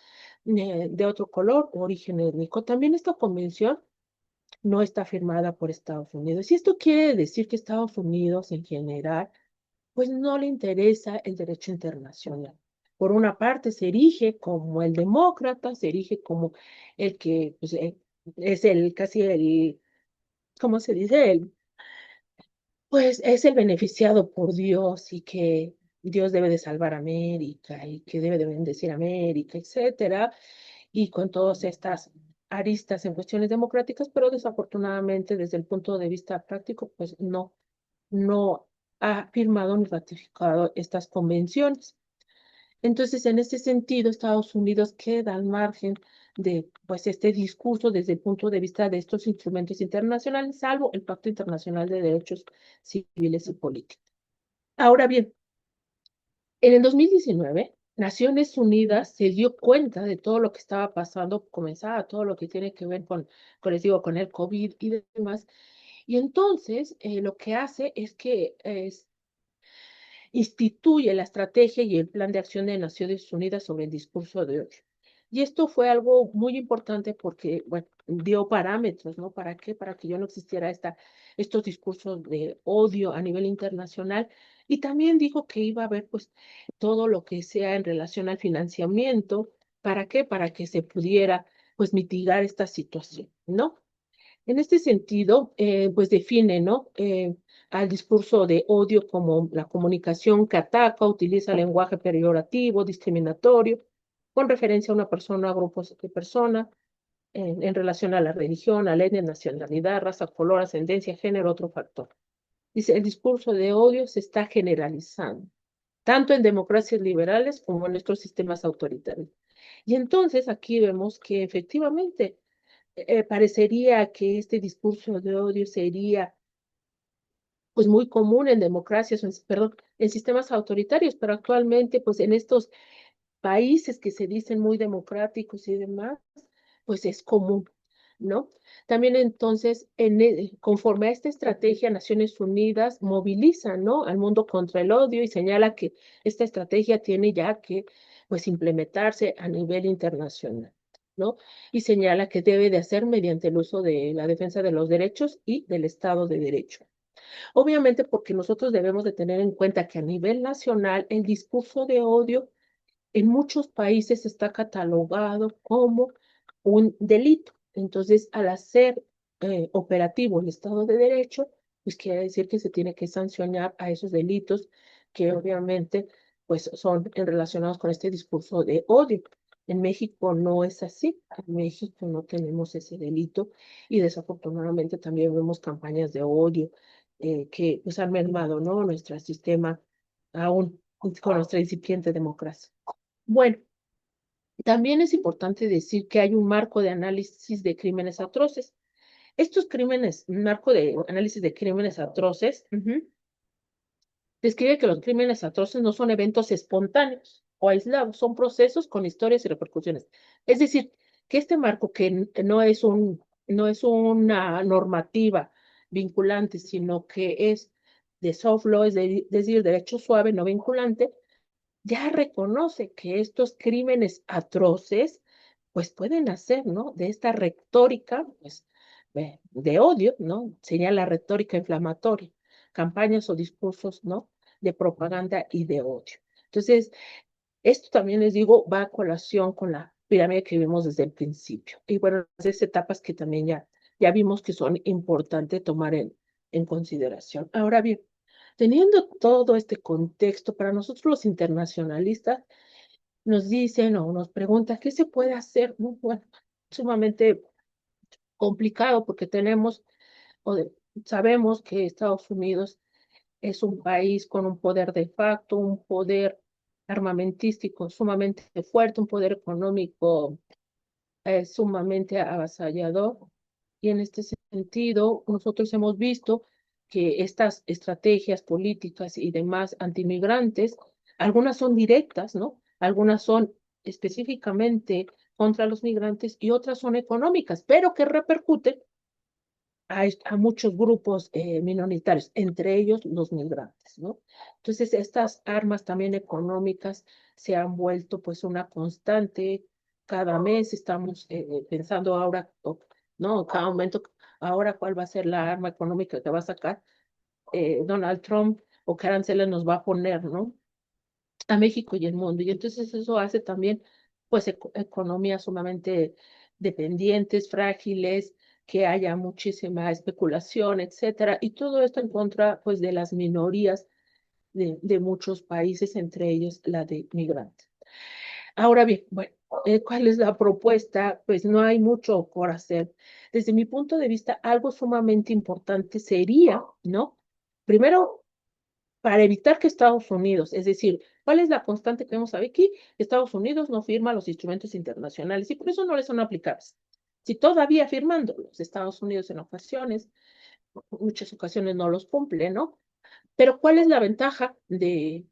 de otro color o origen étnico. También esta convención no está firmada por Estados Unidos. Y esto quiere decir que Estados Unidos en general, pues no le interesa el derecho internacional. Por una parte, se erige como el demócrata, se erige como el que pues, es el casi el, ¿cómo se dice? Pues es el beneficiado por Dios y que Dios debe de salvar a América y que debe de bendecir a América, etcétera, y con todas estas aristas en cuestiones democráticas, pero desafortunadamente desde el punto de vista práctico, pues no ha firmado ni ratificado estas convenciones. Entonces, en ese sentido, Estados Unidos queda al margen de pues este discurso desde el punto de vista de estos instrumentos internacionales, salvo el Pacto Internacional de Derechos Civiles y Políticos. Ahora bien, en el 2019, Naciones Unidas se dio cuenta de todo lo que estaba pasando, comenzaba todo lo que tiene que ver les digo, con el COVID y demás, y entonces lo que hace es que instituye la estrategia y el plan de acción de Naciones Unidas sobre el discurso de odio. Y esto fue algo muy importante porque, bueno, dio parámetros, ¿no? ¿Para qué? Para que yo no existiera estos discursos de odio a nivel internacional. Y también dijo que iba a haber, pues, todo lo que sea en relación al financiamiento. ¿Para qué? Para que se pudiera, pues, mitigar esta situación, ¿no? En este sentido, pues define, ¿no? Al discurso de odio como la comunicación que ataca, utiliza lenguaje peyorativo, discriminatorio, con referencia a una persona, a grupos de personas, en relación a la religión, a la etnia, nacionalidad, raza, color, ascendencia, género, otro factor. Dice, el discurso de odio se está generalizando, tanto en democracias liberales como en estos sistemas autoritarios. Y entonces aquí vemos que efectivamente parecería que este discurso de odio sería pues muy común en democracias, perdón, en sistemas autoritarios, pero actualmente pues en estos países que se dicen muy democráticos y demás, pues es común, ¿no? También entonces, conforme a esta estrategia, Naciones Unidas moviliza, ¿no? Al mundo contra el odio y señala que esta estrategia tiene ya que, pues, implementarse a nivel internacional, ¿no? Y señala que debe de hacer mediante el uso de la defensa de los derechos y del Estado de Derecho. Obviamente porque nosotros debemos de tener en cuenta que a nivel nacional el discurso de odio en muchos países está catalogado como un delito. Entonces, al hacer operativo el Estado de Derecho, pues quiere decir que se tiene que sancionar a esos delitos que obviamente pues son relacionados con este discurso de odio. En México no es así. En México no tenemos ese delito y desafortunadamente también vemos campañas de odio que pues han mermado, ¿no? Nuestro sistema aún con nuestra incipiente democracia. Bueno, también es importante decir que hay un marco de análisis de crímenes atroces. Estos crímenes, un marco de análisis de crímenes atroces, describe que los crímenes atroces no son eventos espontáneos o aislados, son procesos con historias y repercusiones. Es decir, que este marco que no es una normativa vinculante, sino que es de soft law, decir, derecho suave, no vinculante, ya reconoce que estos crímenes atroces, pues pueden hacer, ¿no? De esta retórica, pues, de odio, ¿no? Sería la retórica inflamatoria, campañas o discursos, ¿no? De propaganda y de odio. Entonces, esto también les digo, va a colación con la pirámide que vimos desde el principio. Y bueno, esas etapas que también ya vimos que son importantes tomar en consideración. Ahora bien, teniendo todo este contexto, para nosotros los internacionalistas nos dicen o nos preguntan qué se puede hacer, ¿no? Bueno, sumamente complicado porque o de- sabemos que Estados Unidos es un país con un poder de facto, un poder armamentístico sumamente fuerte, un poder económico sumamente avasallador. Y en este sentido, nosotros hemos visto que estas estrategias políticas y demás antimigrantes, algunas son directas, ¿no? Algunas son específicamente contra los migrantes y otras son económicas, pero que repercuten a muchos grupos minoritarios, entre ellos los migrantes, ¿no? Entonces, estas armas también económicas se han vuelto pues una constante cada mes estamos pensando ahora, ¿no? Cada momento, ahora cuál va a ser la arma económica que va a sacar Donald Trump o qué aranceles nos va a poner, ¿no? A México y el mundo. Y entonces eso hace también, pues, economías sumamente dependientes, frágiles, que haya muchísima especulación, etcétera. Y todo esto en contra, pues, de las minorías de muchos países, entre ellos la de migrantes. Ahora bien, bueno, ¿cuál es la propuesta? Pues no hay mucho por hacer. Desde mi punto de vista, algo sumamente importante sería, ¿no? Primero, para evitar que Estados Unidos, es decir, ¿cuál es la constante que vemos aquí? Estados Unidos no firma los instrumentos internacionales y por eso no les son aplicables. Si todavía firmando los Estados Unidos en ocasiones, muchas ocasiones no los cumple, ¿no? Pero ¿cuál es la ventaja de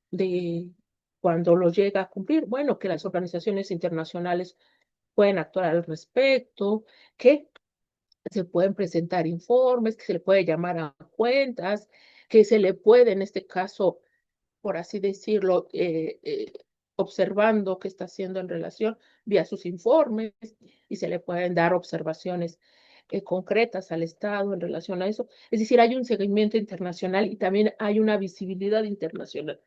cuando los llega a cumplir? Bueno, que las organizaciones internacionales pueden actuar al respecto, que se pueden presentar informes, que se le puede llamar a cuentas, que se le puede, en este caso, por así decirlo, observando qué está haciendo en relación vía sus informes y se le pueden dar observaciones concretas al Estado en relación a eso. Es decir, hay un seguimiento internacional y también hay una visibilidad internacional.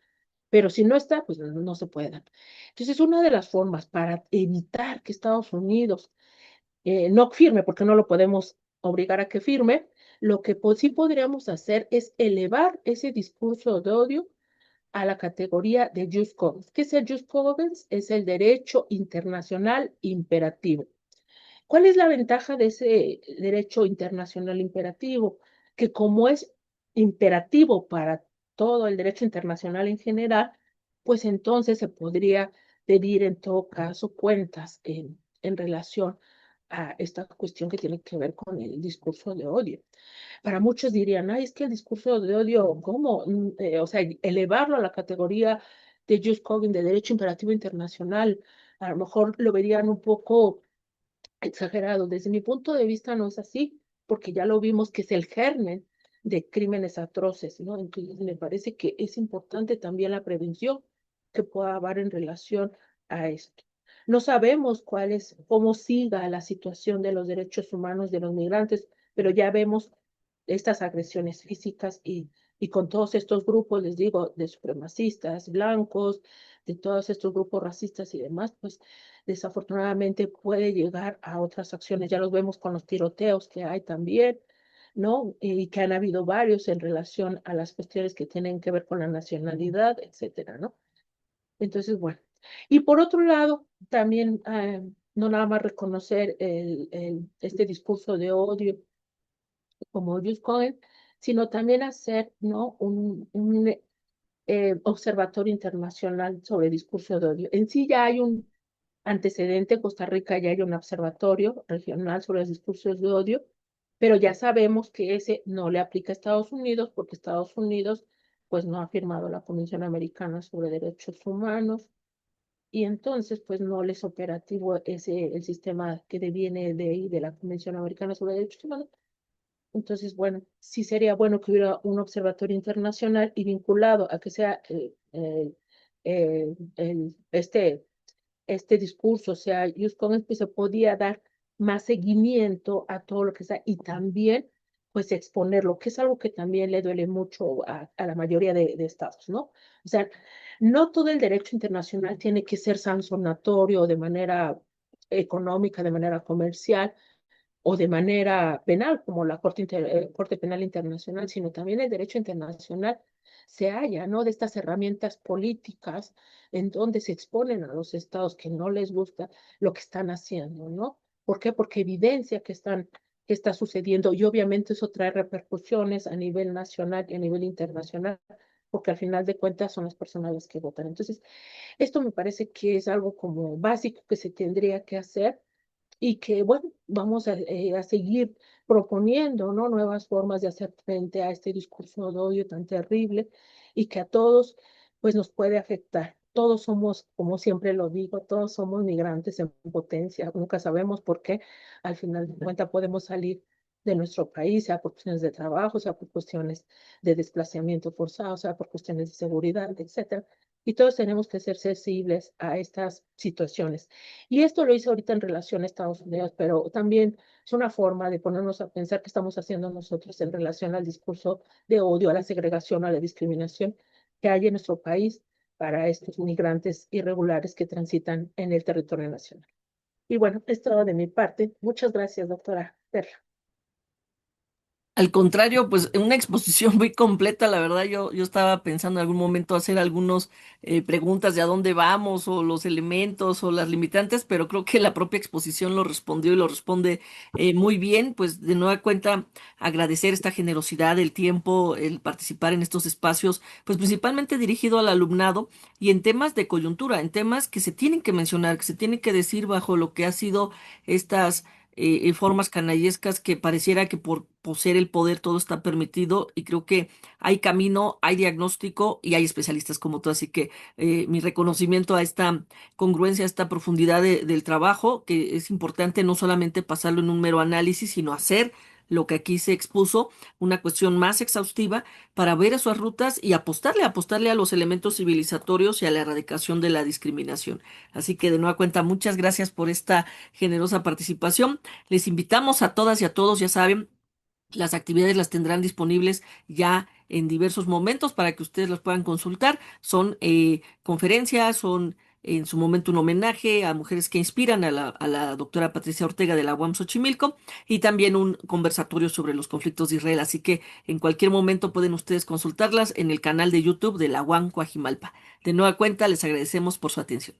Pero si no está, pues no se puede dar. Entonces, una de las formas para evitar que Estados Unidos no firme, porque no lo podemos obligar a que firme, lo que sí podríamos hacer es elevar ese discurso de odio a la categoría de Jus Cogens. ¿Qué es el Jus Cogens? Es el derecho internacional imperativo. ¿Cuál es la ventaja de ese derecho internacional imperativo? Que como es imperativo para todo el derecho internacional en general, pues entonces se podría pedir en todo caso cuentas en relación a esta cuestión que tiene que ver con el discurso de odio. Para muchos dirían, ay, es que el discurso de odio, ¿cómo? O sea, elevarlo a la categoría de Jus Cogens, de derecho imperativo internacional, a lo mejor lo verían un poco exagerado. Desde mi punto de vista no es así, porque ya lo vimos que es el germen de crímenes atroces, ¿no? Entonces me parece que es importante también la prevención que pueda haber en relación a esto. No sabemos cuál es, cómo siga la situación de los derechos humanos de los migrantes, pero ya vemos estas agresiones físicas y con todos estos grupos, les digo, de supremacistas blancos, de todos estos grupos racistas y demás, pues desafortunadamente puede llegar a otras acciones. Ya los vemos con los tiroteos que hay también, ¿no? Y que han habido varios en relación a las cuestiones que tienen que ver con la nacionalidad, etcétera, ¿no? Entonces, bueno. Y por otro lado, también no nada más reconocer este discurso de odio como Just Cohen, sino también hacer, ¿no? un observatorio internacional sobre discurso de odio. En sí ya hay un antecedente, Costa Rica ya hay un observatorio regional sobre los discursos de odio, pero ya sabemos que ese no le aplica a Estados Unidos porque Estados Unidos pues no ha firmado la Convención Americana sobre Derechos Humanos y entonces pues no les es operativo el sistema que deviene de ahí de la Convención Americana sobre Derechos Humanos. Entonces, bueno, sí sería bueno que hubiera un observatorio internacional y vinculado a que sea este discurso, o sea, Yuscón pues se podía dar más seguimiento a todo lo que está y también pues exponerlo, que es algo que también le duele mucho a la mayoría de estados, ¿no? O sea, no todo el derecho internacional tiene que ser sancionatorio de manera económica, de manera comercial, o de manera penal, como la Corte Penal Internacional, sino también el derecho internacional se halla, ¿no? De estas herramientas políticas en donde se exponen a los estados que no les gusta lo que están haciendo, ¿no? ¿Por qué? Porque evidencia que está sucediendo y obviamente eso trae repercusiones a nivel nacional y a nivel internacional, porque al final de cuentas son las personas las que votan. Entonces, esto me parece que es algo como básico que se tendría que hacer y que, bueno, vamos a seguir proponiendo, ¿no? Nuevas formas de hacer frente a este discurso de odio tan terrible y que a todos, pues, nos puede afectar. Todos somos, como siempre lo digo, todos somos migrantes en potencia. Nunca sabemos por qué. Al final de cuentas podemos salir de nuestro país, sea por cuestiones de trabajo, sea por cuestiones de desplazamiento forzado, sea por cuestiones de seguridad, etcétera. y todos tenemos que ser sensibles a estas situaciones. Y esto lo hice ahorita en relación a Estados Unidos, pero también es una forma de ponernos a pensar qué estamos haciendo nosotros en relación al discurso de odio, a la segregación, a la discriminación que hay en nuestro país para estos migrantes irregulares que transitan en el territorio nacional. Y bueno, es todo de mi parte. Muchas gracias, doctora Perla. Al contrario, pues una exposición muy completa, la verdad. Yo estaba pensando en algún momento hacer algunas preguntas de a dónde vamos o los elementos o las limitantes, pero creo que la propia exposición lo respondió y lo responde muy bien. Pues de nueva cuenta, agradecer esta generosidad, el tiempo, el participar en estos espacios, pues principalmente dirigido al alumnado y en temas de coyuntura, en temas que se tienen que mencionar, que se tienen que decir bajo lo que ha sido estas formas canallescas que pareciera que por poseer el poder todo está permitido y creo que hay camino, hay diagnóstico y hay especialistas como tú, así que mi reconocimiento a esta congruencia, a esta profundidad del trabajo, que es importante no solamente pasarlo en un mero análisis, sino hacer lo que aquí se expuso, una cuestión más exhaustiva para ver esas rutas y apostarle a los elementos civilizatorios y a la erradicación de la discriminación. Así que de nueva cuenta, muchas gracias por esta generosa participación. Les invitamos a todas y a todos, ya saben, las actividades las tendrán disponibles ya en diversos momentos para que ustedes las puedan consultar. Son conferencias, son en su momento un homenaje a mujeres que inspiran a la doctora Patricia Ortega de la UAM Xochimilco y también un conversatorio sobre los conflictos de Israel. Así que en cualquier momento pueden ustedes consultarlas en el canal de YouTube de la UAM Coajimalpa. De nueva cuenta, les agradecemos por su atención.